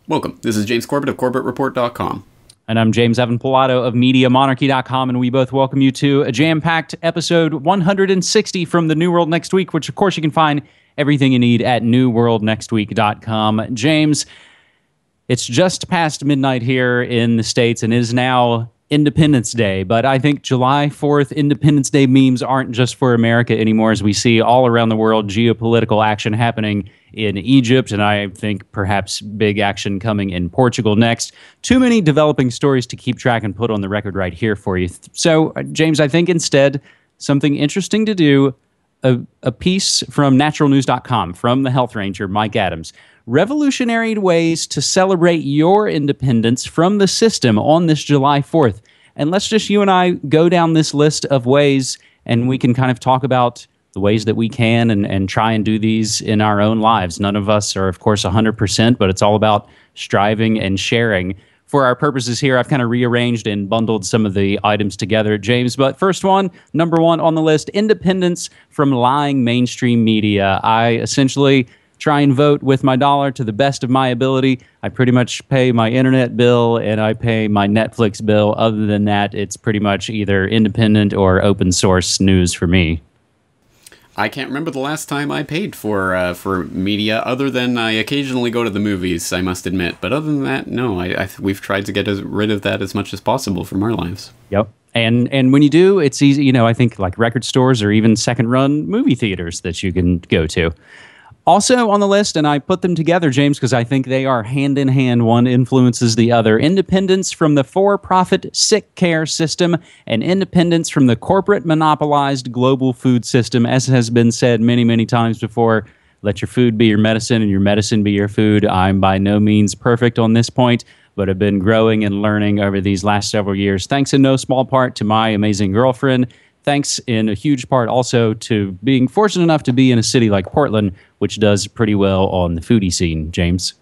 Welcome. This is James Corbett of CorbettReport.com. And I'm James Evan Pilato of MediaMonarchy.com, and we both welcome you to a jam-packed episode 160 from The New World Next Week, which, of course, you can find everything you need at NewWorldNextWeek.com. James, it's just past midnight here in the States, and it is now Independence Day, but I think July 4th Independence Day memes aren't just for America anymore, as we see all around the world geopolitical action happening in Egypt, and I think perhaps big action coming in Portugal next. Too many developing stories to keep track and put on the record right here for you. So, James, I think instead something interesting to do, a piece from naturalnews.com from the health ranger, Mike Adams. Revolutionary ways to celebrate your independence from the system on this July 4th. And let's just, you and I, go down this list of ways, and we can kind of talk about the ways that we can and try and do these in our own lives. None of us are, of course, 100%, but it's all about striving and sharing. For our purposes here, I've kind of rearranged and bundled some of the items together, James. But first one, number one on the list, independence from lying mainstream media. I essentially try and vote with my dollar to the best of my ability. I pretty much pay my internet bill and I pay my Netflix bill. Other than that, it's pretty much either independent or open source news for me. I can't remember the last time I paid for media, other than I occasionally go to the movies, I must admit. But other than that, no, we've tried to get rid of that as much as possible from our lives. Yep. And when you do, it's easy. You know, I think like record stores or even second-run movie theaters that you can go to. Also on the list, and I put them together, James, because I think they are hand in hand. One influences the other. Independence from the for-profit sick care system and independence from the corporate monopolized global food system. As has been said many, many times before, let your food be your medicine and your medicine be your food. I'm by no means perfect on this point, but have been growing and learning over these last several years, thanks in no small part to my amazing girlfriend. Thanks in a huge part also to being fortunate enough to be in a city like Portland, which does pretty well on the foodie scene, James.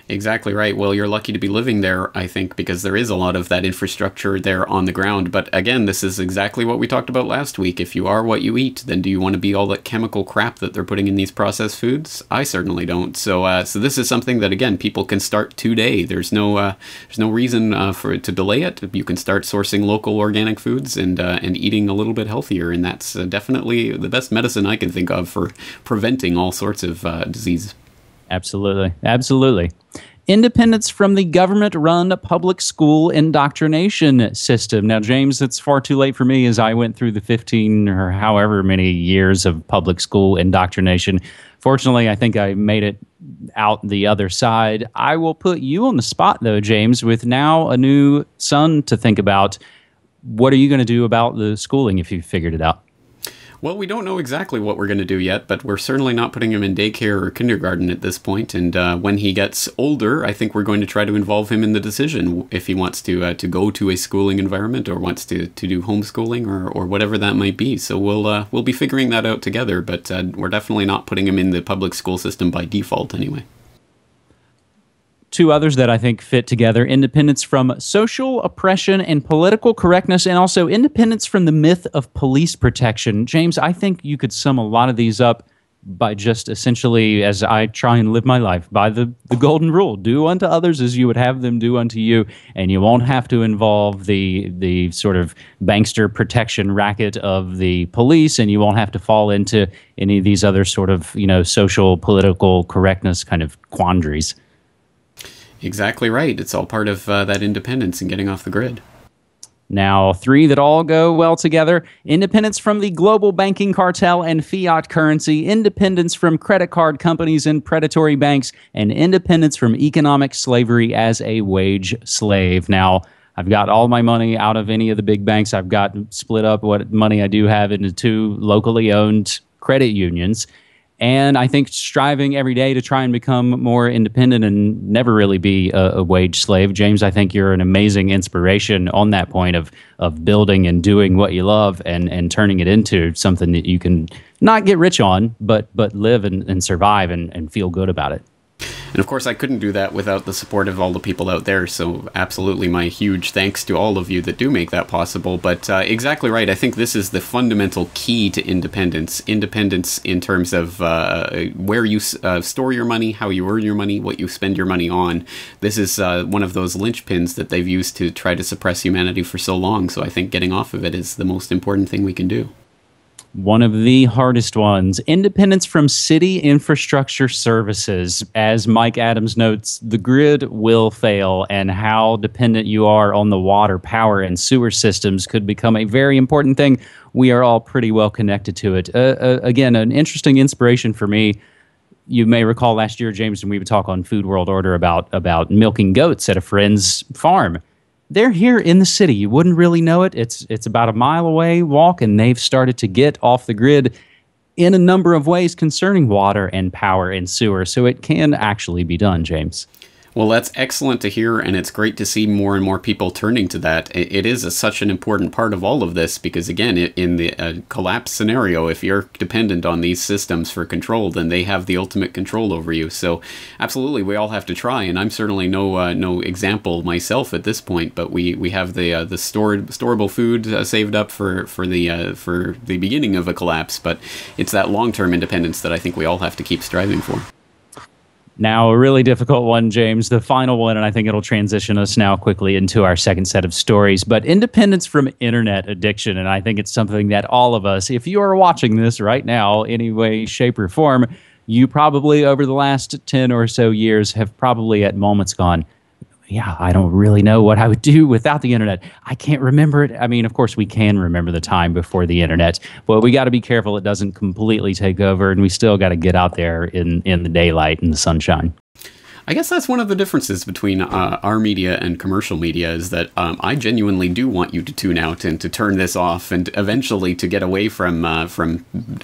Exactly right. Well, you're lucky to be living there, I think, because there is a lot of that infrastructure there on the ground. But again, this is exactly what we talked about last week. If you are what you eat, then do you want to be all that chemical crap that they're putting in these processed foods? I certainly don't. So this is something that, again, people can start today. There's no reason for it to delay it. You can start sourcing local organic foods and eating a little bit healthier. And that's definitely the best medicine I can think of for preventing all sorts of disease. Absolutely. Absolutely. Independence from the government-run public school indoctrination system. Now, James, it's far too late for me as I went through the 15 or however many years of public school indoctrination. Fortunately, I think I made it out the other side. I will put you on the spot, though, James, with now a new son to think about. What are you going to do about the schooling if you've figured it out? Well, we don't know exactly what we're going to do yet, but we're certainly not putting him in daycare or kindergarten at this point. And when he gets older, I think we're going to try to involve him in the decision if he wants to go to a schooling environment or wants to do homeschooling or whatever that might be. So we'll be figuring that out together, but we're definitely not putting him in the public school system by default anyway. Two others that I think fit together: independence from social oppression and political correctness, and also independence from the myth of police protection. James, I think you could sum a lot of these up by just essentially, as I try and live my life, by the golden rule: do unto others as you would have them do unto you, and you won't have to involve the sort of bankster protection racket of the police, and you won't have to fall into any of these other sort of, you know, social political correctness kind of quandaries. Exactly right. It's all part of that independence and getting off the grid. Now, three that all go well together: independence from the global banking cartel and fiat currency, independence from credit card companies and predatory banks, and independence from economic slavery as a wage slave. Now, I've got all my money out of any of the big banks. I've got split up what money I do have into two locally owned credit unions. And I think striving every day to try and become more independent and never really be a wage slave. James, I think you're an amazing inspiration on that point of building and doing what you love and turning it into something that you can not get rich on, but live and survive and feel good about it. And of course, I couldn't do that without the support of all the people out there. So absolutely my huge thanks to all of you that do make that possible. But exactly right. I think this is the fundamental key to independence. Independence in terms of where you store your money, how you earn your money, what you spend your money on. This is one of those linchpins that they've used to try to suppress humanity for so long. So I think getting off of it is the most important thing we can do. One of the hardest ones, independence from city infrastructure services. As Mike Adams notes, the grid will fail, and how dependent you are on the water, power, and sewer systems could become a very important thing. We are all pretty well connected to it. Again, an interesting inspiration for me. You may recall last year, James, when we would talk on Food World Order about milking goats at a friend's farm. They're here in the city. You wouldn't really know it. It's about a mile away walk, and they've started to get off the grid in a number of ways concerning water and power and sewer. So it can actually be done, James. Well, that's excellent to hear, and it's great to see more and more people turning to that. It is such an important part of all of this because, again, in the collapse scenario, if you're dependent on these systems for control, then they have the ultimate control over you. So, absolutely, we all have to try, and I'm certainly no example myself at this point. But we have the storable food saved up for the beginning of a collapse. But it's that long-term independence that I think we all have to keep striving for. Now, a really difficult one, James, the final one, and I think it'll transition us now quickly into our second set of stories, but independence from internet addiction. And I think it's something that all of us, if you are watching this right now, any way, shape, or form, you probably over the last 10 or so years have probably at moments gone, yeah, I don't really know what I would do without the internet. I can't remember it. I mean, of course, we can remember the time before the internet, but we got to be careful it doesn't completely take over, and we still got to get out there in the daylight and the sunshine. I guess that's one of the differences between our media and commercial media is that I genuinely do want you to tune out and to turn this off and eventually to get away from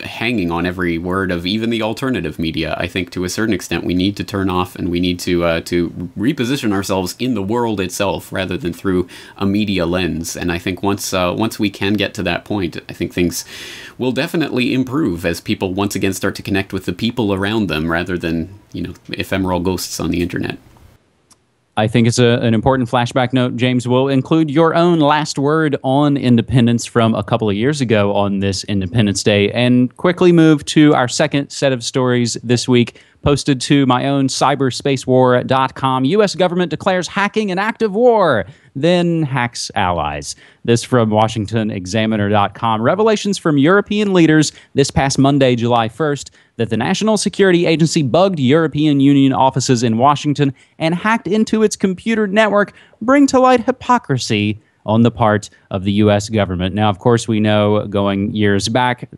hanging on every word of even the alternative media. I think to a certain extent we need to turn off and we need to reposition ourselves in the world itself rather than through a media lens. And I think once we can get to that point, I think things will definitely improve as people once again start to connect with the people around them rather than, ephemeral ghosts on the internet. I think it's an important flashback note. James, will include your own last word on independence from a couple of years ago on this Independence Day, and quickly move to our second set of stories this week, posted to my own Cyberspace war at Dotcom. U.S. government declares hacking an act of war, then hacks allies. This from WashingtonExaminer.com. Revelations from European leaders this past Monday, July 1st, that the National Security Agency bugged European Union offices in Washington and hacked into its computer network bring to light hypocrisy on the part of the U.S. government. Now, of course, we know going years back,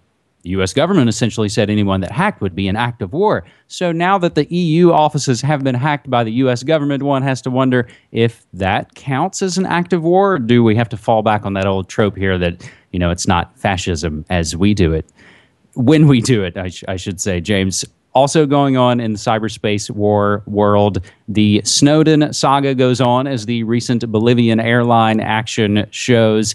the U.S. government essentially said anyone that hacked would be an act of war. So now that the EU offices have been hacked by the U.S. government, one has to wonder if that counts as an act of war, or do we have to fall back on that old trope here that, it's not fascism as we do it? When we do it, I should say, James. Also going on in the cyberspace war world, the Snowden saga goes on as the recent Bolivian airline action shows.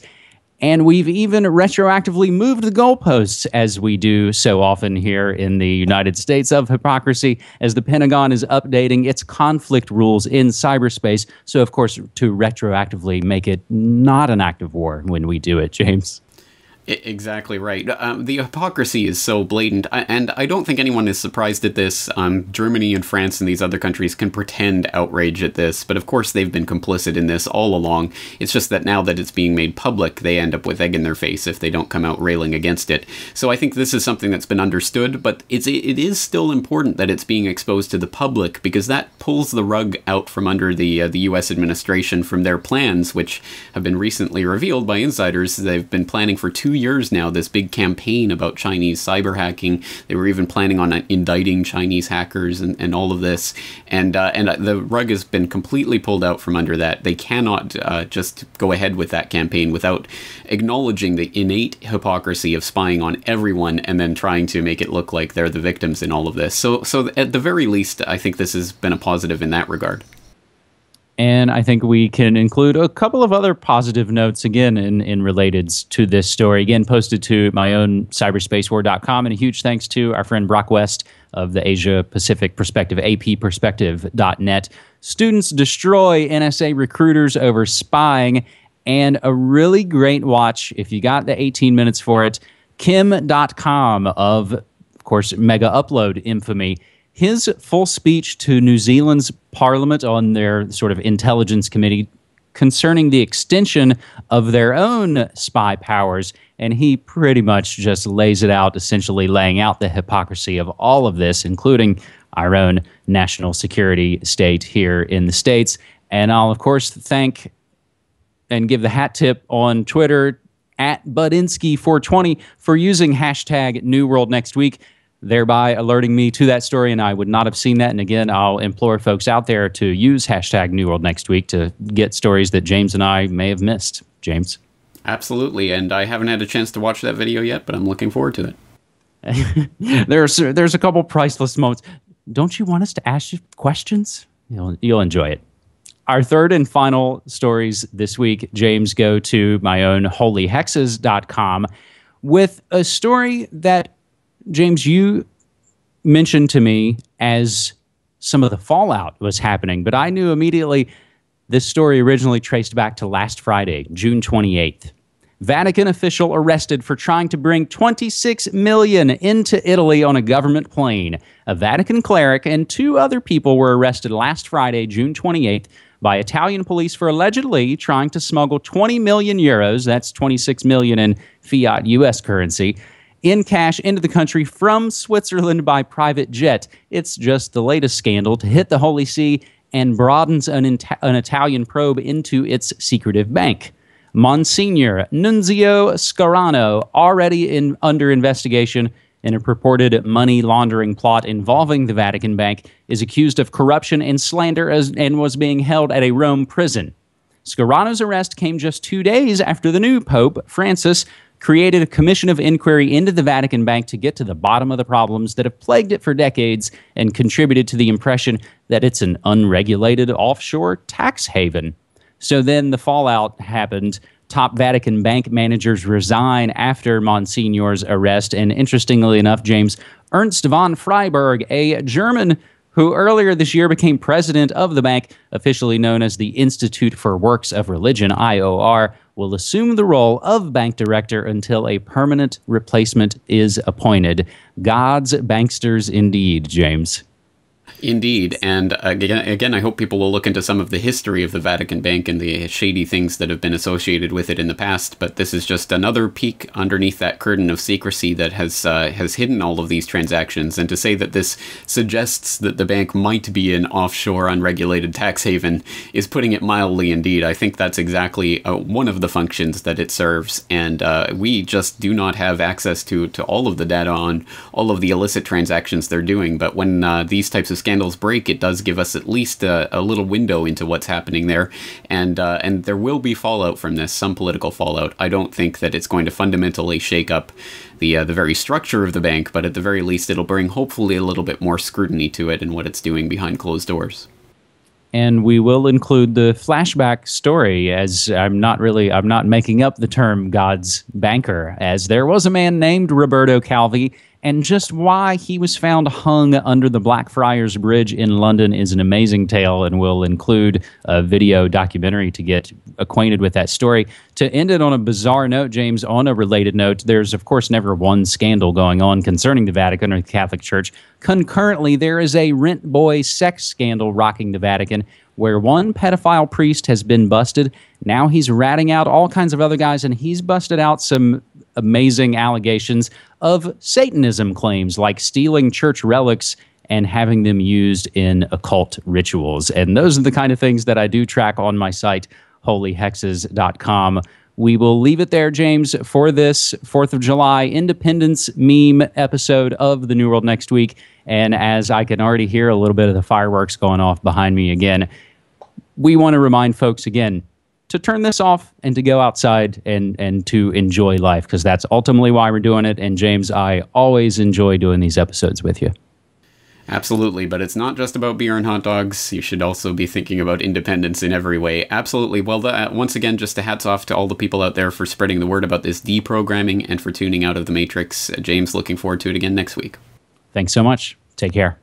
And we've even retroactively moved the goalposts, as we do so often here in the United States of hypocrisy, as the Pentagon is updating its conflict rules in cyberspace. So, of course, to retroactively make it not an act of war when we do it, James. Exactly right. The hypocrisy is so blatant, and I don't think anyone is surprised at this. Germany and France and these other countries can pretend outrage at this, but of course they've been complicit in this all along. It's just that now that it's being made public, they end up with egg in their face if they don't come out railing against it. So I think this is something that's been understood, but it is still important that it's being exposed to the public, because that pulls the rug out from under the U.S. administration from their plans, which have been recently revealed by insiders. They've been planning for 2 years now this big campaign about Chinese cyber hacking. They were even planning on indicting Chinese hackers and all of this. And the rug has been completely pulled out from under that. They cannot just go ahead with that campaign without acknowledging the innate hypocrisy of spying on everyone and then trying to make it look like they're the victims in all of this. So at the very least, I think this has been a positive in that regard. And I think we can include a couple of other positive notes, again, in related to this story. Again, posted to my own cyberspacewar.com. And a huge thanks to our friend Brock West of the Asia Pacific Perspective, apperspective.net. Students destroy NSA recruiters over spying. And a really great watch, if you got the 18 minutes for it, Kim.com of course, Mega Upload infamy. His full speech to New Zealand's parliament on their sort of intelligence committee concerning the extension of their own spy powers. And he pretty much just lays it out, essentially laying out the hypocrisy of all of this, including our own national security state here in the States. And I'll, of course, thank and give the hat tip on Twitter at Budinsky420 for using hashtag New World Next Week, thereby alerting me to that story, and I would not have seen that. And again, I'll implore folks out there to use hashtag New World Next Week to get stories that James and I may have missed. James? Absolutely, and I haven't had a chance to watch that video yet, but I'm looking forward to it. There's a couple priceless moments. Don't you want us to ask you questions? You'll enjoy it. Our third and final stories this week, James, go to my own holyhexes.com with a story that, James, you mentioned to me as some of the fallout was happening, but I knew immediately this story originally traced back to last Friday, June 28th. Vatican official arrested for trying to bring 26 million into Italy on a government plane. A Vatican cleric and two other people were arrested last Friday, June 28th, by Italian police for allegedly trying to smuggle 20 million euros, that's 26 million in fiat U.S. currency, in cash into the country from Switzerland by private jet. It's just the latest scandal to hit the Holy See and broadens an Italian probe into its secretive bank. Monsignor Nunzio Scarano, already under investigation in a purported money laundering plot involving the Vatican Bank, is accused of corruption and slander and was being held at a Rome prison. Scarano's arrest came just 2 days after the new Pope, Francis, created a commission of inquiry into the Vatican Bank to get to the bottom of the problems that have plagued it for decades and contributed to the impression that it's an unregulated offshore tax haven. So then the fallout happened. Top Vatican Bank managers resign after Monsignor's arrest. And interestingly enough, James, Ernst von Freiberg, a German who earlier this year became president of the bank, officially known as the Institute for Works of Religion, IOR, will assume the role of bank director until a permanent replacement is appointed. God's banksters indeed, James. Indeed, and again, I hope people will look into some of the history of the Vatican Bank and the shady things that have been associated with it in the past, but this is just another peek underneath that curtain of secrecy that has hidden all of these transactions, and to say that this suggests that the bank might be an offshore unregulated tax haven is putting it mildly indeed. I think that's exactly one of the functions that it serves, and we just do not have access to all of the data on all of the illicit transactions they're doing, but when these types of scandals break, it does give us at least a little window into what's happening there, and there will be fallout from this, some political fallout. I don't think that it's going to fundamentally shake up the very structure of the bank, but at the very least, it'll bring hopefully a little bit more scrutiny to it and what it's doing behind closed doors. And we will include the flashback story, as I'm not making up the term God's banker, as there was a man named Roberto Calvi, and just why he was found hung under the Blackfriars Bridge in London is an amazing tale, and we'll include a video documentary to get acquainted with that story. To end it on a bizarre note, James, on a related note, there's, of course, never one scandal going on concerning the Vatican or the Catholic Church. Concurrently, there is a Rentboy sex scandal rocking the Vatican, where one pedophile priest has been busted. Now he's ratting out all kinds of other guys, and he's busted out some amazing allegations of Satanism claims, like stealing church relics and having them used in occult rituals. And those are the kind of things that I do track on my site, holyhexes.com. We will leave it there, James, for this 4th of July Independence meme episode of The New World Next Week. And as I can already hear a little bit of the fireworks going off behind me again, we want to remind folks again to turn this off and to go outside and to enjoy life, because that's ultimately why we're doing it. And James, I always enjoy doing these episodes with you. Absolutely, but it's not just about beer and hot dogs. You should also be thinking about independence in every way. Absolutely. Well, once again, just a hats off to all the people out there for spreading the word about this deprogramming and for tuning out of the Matrix. James, looking forward to it again next week. Thanks so much. Take care.